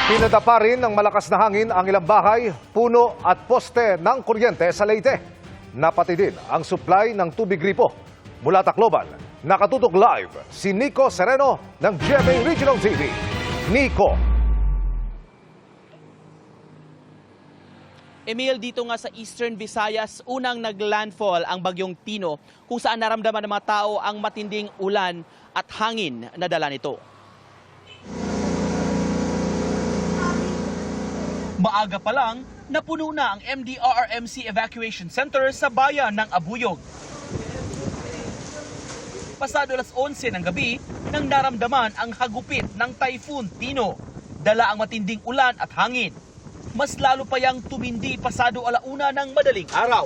Pinadapa rin ng malakas na hangin ang ilang bahay, puno at poste ng kuryente sa Leyte. Napati din ang supply ng tubig gripo. Mula Tacloban, nakatutok live si Nico Sereno ng GMA Regional TV. Nico. Emil, dito nga sa Eastern Visayas, unang naglandfall ang bagyong Tino kung saan naramdaman ng mga tao ang matinding ulan at hangin na dala nito. Maaga pa lang, napuno na ang MDRRMC Evacuation Center sa bayan ng Abuyog. Pasado alas 11 ng gabi, nang naramdaman ang hagupit ng Typhoon Tino. Dala ang matinding ulan at hangin. Mas lalo pa yang tumindi pasado alauna ng madaling araw.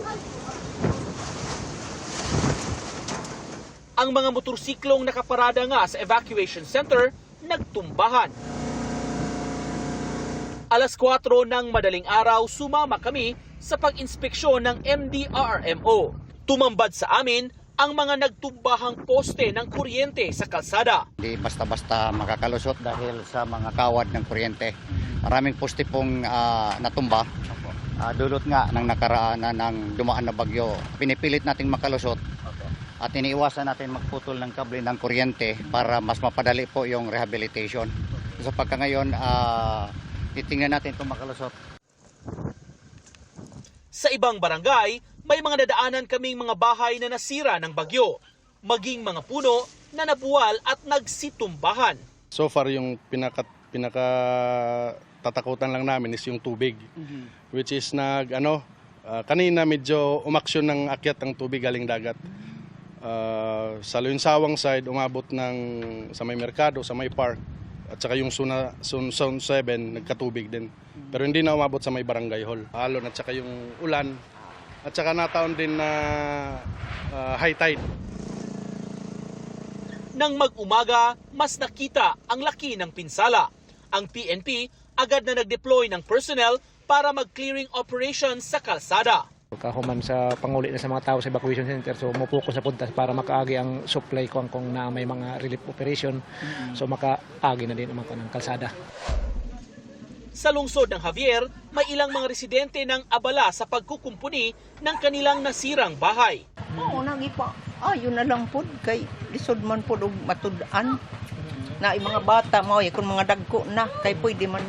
Ang mga motorsiklong nakaparada nga sa evacuation center, nagtumbahan. Alas 4 ng madaling araw, sumama kami sa pag-inspeksyon ng MDRRMO. Tumambad sa amin ang mga nagtumbahang poste ng kuryente sa kalsada. Hindi basta-basta makakalusot dahil sa mga kawad ng kuryente. Maraming poste pong natumba. Dulot nga ng nakaraan ng dumaan na bagyo. Pinipilit nating makalusot at iniiwasan natin magputol ng kable ng kuryente para mas mapadali po yung rehabilitation. So pagka ngayon, titingnan natin kung makalusot. Sa ibang barangay, may mga dadaanan kaming mga bahay na nasira ng bagyo, maging mga puno na nabuwal at nagsitumbahan. So far, yung pinaka tatakutan lang namin is yung tubig, which is kanina medyo umaksyon ng akyat ang tubig galing dagat. Sa Lunsawang side, umabot ng sa may merkado, sa may park, at saka yung Zone 7 nagkatubig din. Pero hindi na umabot sa may barangay hall. Alon at saka yung ulan. At saka nataon din na high tide. Nang mag-umaga, mas nakita ang laki ng pinsala. Ang PNP agad na nag-deploy ng personnel para mag-clearing operations sa kalsada. Kahuman sa panguli na sa mga tao sa evacuation center, so mupokus sa punta para makaagi ang supply kung na may mga relief operation, so makaagi na din ang mga ng kalsada. Sa lungsod ng Javier, may ilang mga residente ng abala sa pagkukumpuni ng kanilang nasirang bahay. Oo, nagipa. Yun na lang po, kay lisod man po og matudan. Na yung mga bata mo, kung mga dagko na, kay pwede man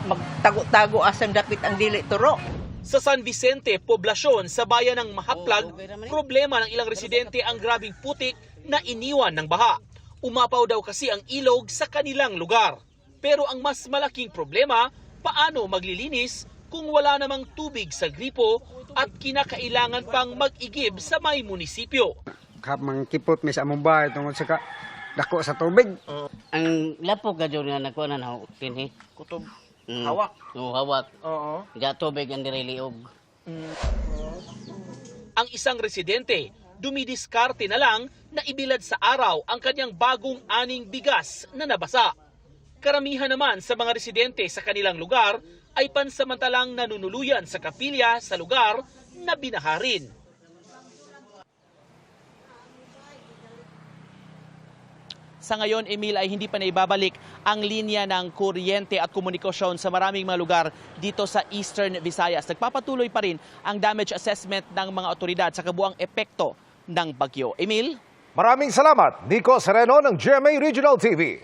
magtago-tago asang dapit ang dili turo. Sa San Vicente, poblasyon sa bayan ng Mahaplag, problema ng ilang residente ang grabing putik na iniwan ng baha. Umapaw daw kasi ang ilog sa kanilang lugar. Pero ang mas malaking problema, paano maglilinis kung wala namang tubig sa gripo at kinakailangan pang mag-igib sa may munisipyo. Kapag kipot may sa among bahay tungkol sa dako sa tubig. Ang lapok ka dyan nga nakuha na tinhi. Kutob. Hawak. Oo, hawak. Oo. Diya tubig ang diriliog. Ang isang residente, dumidiskarte na lang na ibilad sa araw ang kanyang bagong aning bigas na nabasa. Karamihan naman sa mga residente sa kanilang lugar ay pansamantalang nanunuluyan sa kapilya sa lugar na binaharin. Sa ngayon, Emil, ay hindi pa naibabalik ang linya ng kuryente at komunikasyon sa maraming mga lugar dito sa Eastern Visayas. Nagpapatuloy pa rin ang damage assessment ng mga otoridad sa kabuang epekto ng bagyo. Emil? Maraming salamat, Nico Sereno ng GMA Regional TV.